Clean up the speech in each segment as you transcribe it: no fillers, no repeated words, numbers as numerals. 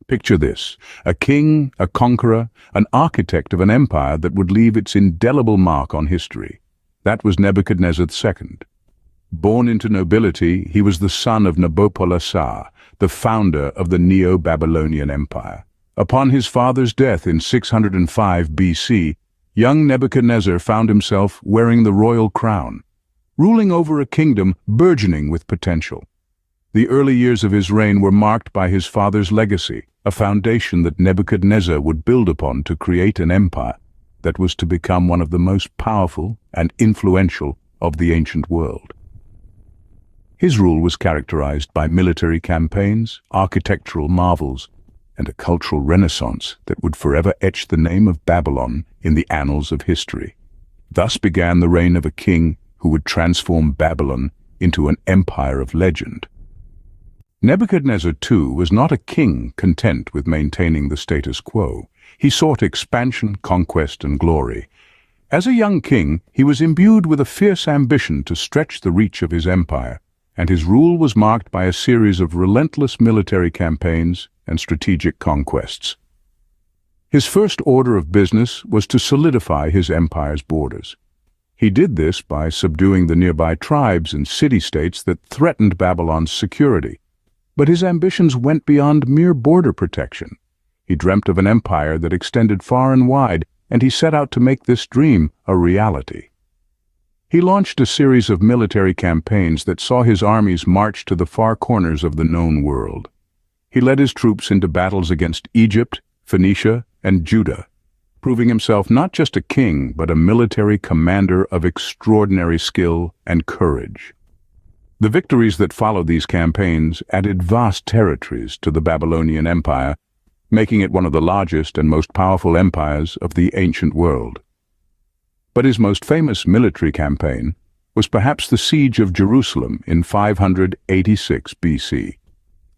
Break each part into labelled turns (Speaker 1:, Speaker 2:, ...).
Speaker 1: Picture this: a king, a conqueror, an architect of an empire that would leave its indelible mark on history. That was Nebuchadnezzar II. Born into nobility, he was the son of Nabopolassar, the founder of the Neo-Babylonian Empire. Upon his father's death in 605 BC, young Nebuchadnezzar found himself wearing the royal crown, ruling over a kingdom burgeoning with potential. The early years of his reign were marked by his father's legacy, a foundation that Nebuchadnezzar would build upon to create an empire that was to become one of the most powerful and influential of the ancient world. His rule was characterized by military campaigns, architectural marvels, and a cultural renaissance that would forever etch the name of Babylon in the annals of history. Thus began the reign of a king who would transform Babylon into an empire of legend. Nebuchadnezzar II was not a king content with maintaining the status quo. He sought expansion, conquest, and glory. As a young king, he was imbued with a fierce ambition to stretch the reach of his empire, and his rule was marked by a series of relentless military campaigns and strategic conquests. His first order of business was to solidify his empire's borders. He did this by subduing the nearby tribes and city-states that threatened Babylon's security. But his ambitions went beyond mere border protection. He dreamt of an empire that extended far and wide, and he set out to make this dream a reality. He launched a series of military campaigns that saw his armies march to the far corners of the known world. He led his troops into battles against Egypt, Phoenicia, and Judah, proving himself not just a king, but a military commander of extraordinary skill and courage. The victories that followed these campaigns added vast territories to the Babylonian Empire, making it one of the largest and most powerful empires of the ancient world. But his most famous military campaign was perhaps the siege of Jerusalem in 586 BC.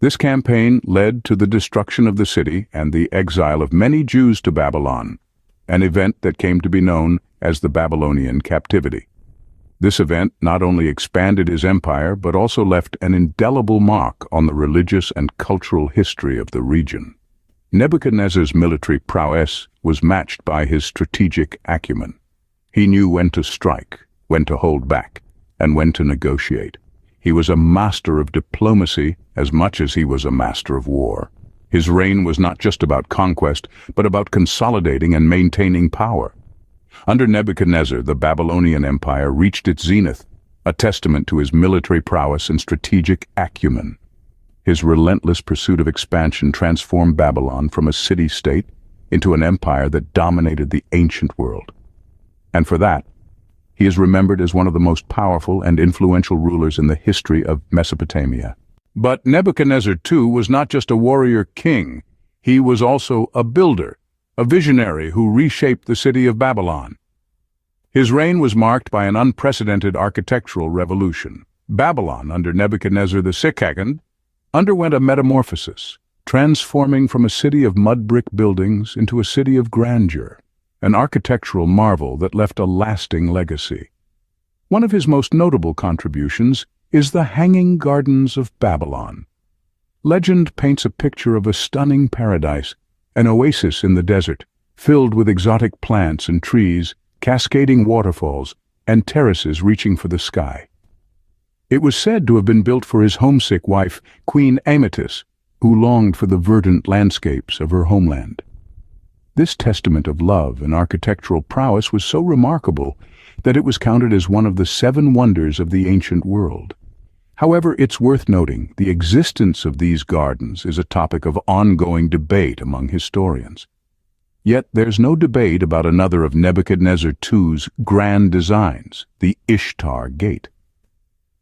Speaker 1: This campaign led to the destruction of the city and the exile of many Jews to Babylon, an event that came to be known as the Babylonian Captivity. This event not only expanded his empire, but also left an indelible mark on the religious and cultural history of the region. Nebuchadnezzar's military prowess was matched by his strategic acumen. He knew when to strike, when to hold back, and when to negotiate. He was a master of diplomacy as much as he was a master of war. His reign was not just about conquest, but about consolidating and maintaining power. Under Nebuchadnezzar, the Babylonian Empire reached its zenith, a testament to his military prowess and strategic acumen. His relentless pursuit of expansion transformed Babylon from a city-state into an empire that dominated the ancient world. And for that, he is remembered as one of the most powerful and influential rulers in the history of Mesopotamia. But Nebuchadnezzar II was not just a warrior king. He was also a builder, a visionary who reshaped the city of Babylon. His reign was marked by an unprecedented architectural revolution. Babylon, under Nebuchadnezzar II, underwent a metamorphosis, transforming from a city of mud-brick buildings into a city of grandeur, an architectural marvel that left a lasting legacy. One of his most notable contributions is the Hanging Gardens of Babylon. Legend paints a picture of a stunning paradise, an oasis in the desert, filled with exotic plants and trees, cascading waterfalls, and terraces reaching for the sky. It was said to have been built for his homesick wife, Queen Ametis, who longed for the verdant landscapes of her homeland. This testament of love and architectural prowess was so remarkable that it was counted as one of the 7 wonders of the ancient world. However, it's worth noting the existence of these gardens is a topic of ongoing debate among historians. Yet there's no debate about another of Nebuchadnezzar II's grand designs, the Ishtar Gate.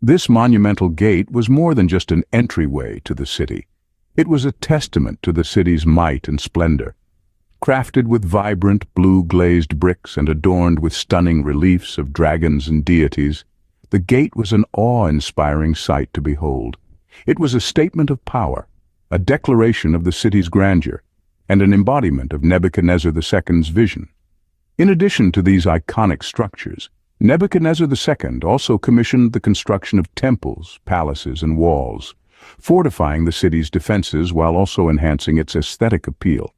Speaker 1: This monumental gate was more than just an entryway to the city. It was a testament to the city's might and splendor. Crafted with vibrant blue-glazed bricks and adorned with stunning reliefs of dragons and deities, the gate was an awe-inspiring sight to behold. It was a statement of power, a declaration of the city's grandeur, and an embodiment of Nebuchadnezzar II's vision. In addition to these iconic structures, Nebuchadnezzar II also commissioned the construction of temples, palaces, and walls, fortifying the city's defenses while also enhancing its aesthetic appeal.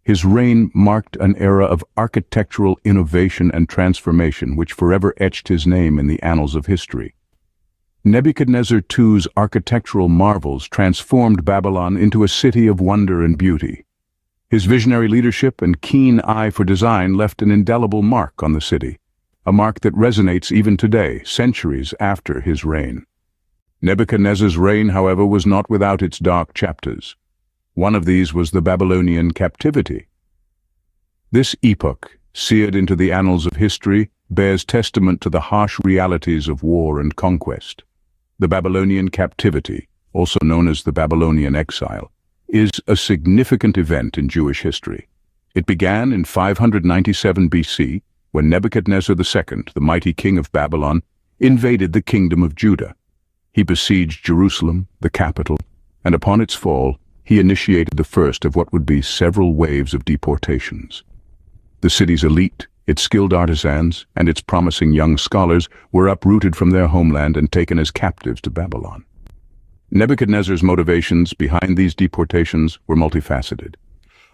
Speaker 1: His reign marked an era of architectural innovation and transformation which forever etched his name in the annals of history. Nebuchadnezzar II's architectural marvels transformed Babylon into a city of wonder and beauty. His visionary leadership and keen eye for design left an indelible mark on the city, a mark that resonates even today, centuries after his reign. Nebuchadnezzar's reign, however, was not without its dark chapters. One of these was the Babylonian Captivity. This epoch, seared into the annals of history, bears testament to the harsh realities of war and conquest. The Babylonian Captivity, also known as the Babylonian Exile, is a significant event in Jewish history. It began in 597 BC, when Nebuchadnezzar II, the mighty king of Babylon, invaded the kingdom of Judah. He besieged Jerusalem, the capital, and upon its fall, he initiated the first of what would be several waves of deportations. The city's elite, its skilled artisans, and its promising young scholars were uprooted from their homeland and taken as captives to Babylon. Nebuchadnezzar's motivations behind these deportations were multifaceted.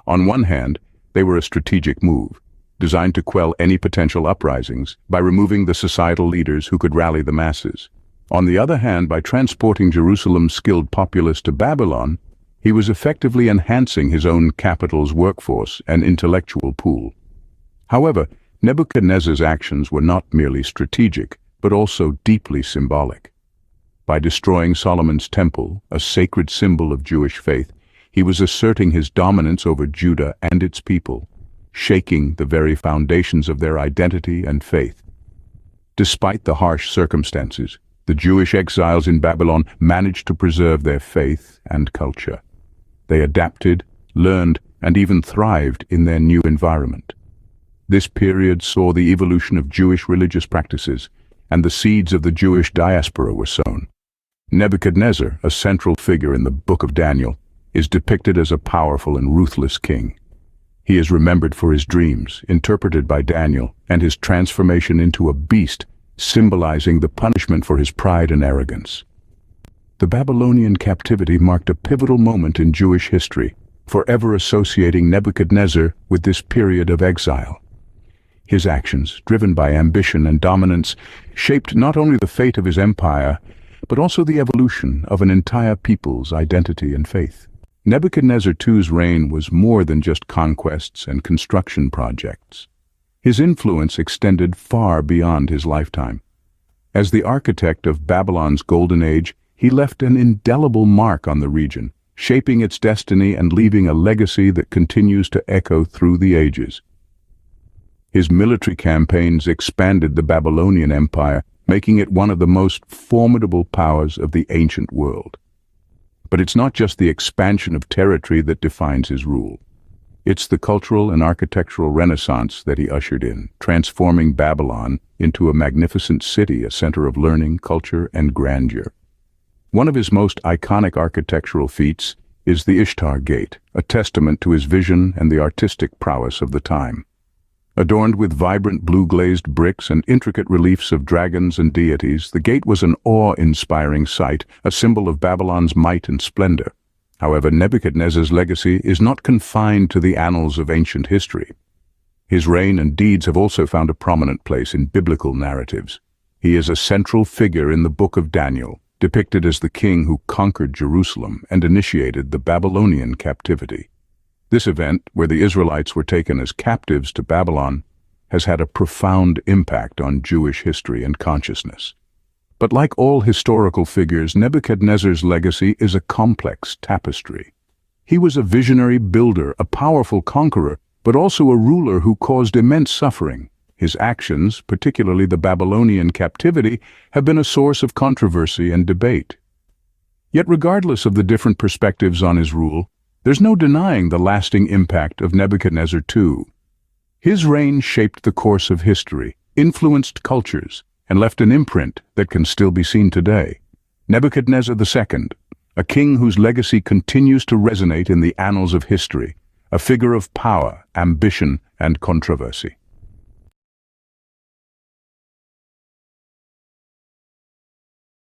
Speaker 1: On one hand, they were a strategic move, designed to quell any potential uprisings by removing the societal leaders who could rally the masses. On the other hand, by transporting Jerusalem's skilled populace to Babylon, he was effectively enhancing his own capital's workforce and intellectual pool. However, Nebuchadnezzar's actions were not merely strategic, but also deeply symbolic. By destroying Solomon's temple, a sacred symbol of Jewish faith, he was asserting his dominance over Judah and its people, shaking the very foundations of their identity and faith. Despite the harsh circumstances, the Jewish exiles in Babylon managed to preserve their faith and culture. They adapted, learned, and even thrived in their new environment. This period saw the evolution of Jewish religious practices, and the seeds of the Jewish diaspora were sown. Nebuchadnezzar, a central figure in the Book of Daniel, is depicted as a powerful and ruthless king. He is remembered for his dreams, interpreted by Daniel, and his transformation into a beast, symbolizing the punishment for his pride and arrogance. The Babylonian captivity marked a pivotal moment in Jewish history, forever associating Nebuchadnezzar with this period of exile. His actions, driven by ambition and dominance, shaped not only the fate of his empire, but also the evolution of an entire people's identity and faith. Nebuchadnezzar II's reign was more than just conquests and construction projects. His influence extended far beyond his lifetime. As the architect of Babylon's golden age, he left an indelible mark on the region, shaping its destiny and leaving a legacy that continues to echo through the ages. His military campaigns expanded the Babylonian Empire, making it one of the most formidable powers of the ancient world. But it's not just the expansion of territory that defines his rule. It's the cultural and architectural renaissance that he ushered in, transforming Babylon into a magnificent city, a center of learning, culture, and grandeur. One of his most iconic architectural feats is the Ishtar Gate, a testament to his vision and the artistic prowess of the time. Adorned with vibrant blue-glazed bricks and intricate reliefs of dragons and deities, the gate was an awe-inspiring sight, a symbol of Babylon's might and splendor. However, Nebuchadnezzar's legacy is not confined to the annals of ancient history. His reign and deeds have also found a prominent place in biblical narratives. He is a central figure in the Book of Daniel, depicted as the king who conquered Jerusalem and initiated the Babylonian captivity. This event, where the Israelites were taken as captives to Babylon, has had a profound impact on Jewish history and consciousness. But like all historical figures, Nebuchadnezzar's legacy is a complex tapestry. He was a visionary builder, a powerful conqueror, but also a ruler who caused immense suffering. His actions, particularly the Babylonian captivity, have been a source of controversy and debate. Yet regardless of the different perspectives on his rule, there's no denying the lasting impact of Nebuchadnezzar II. His reign shaped the course of history, influenced cultures, and left an imprint that can still be seen today. Nebuchadnezzar II, a king whose legacy continues to resonate in the annals of history, a figure of power, ambition, and controversy.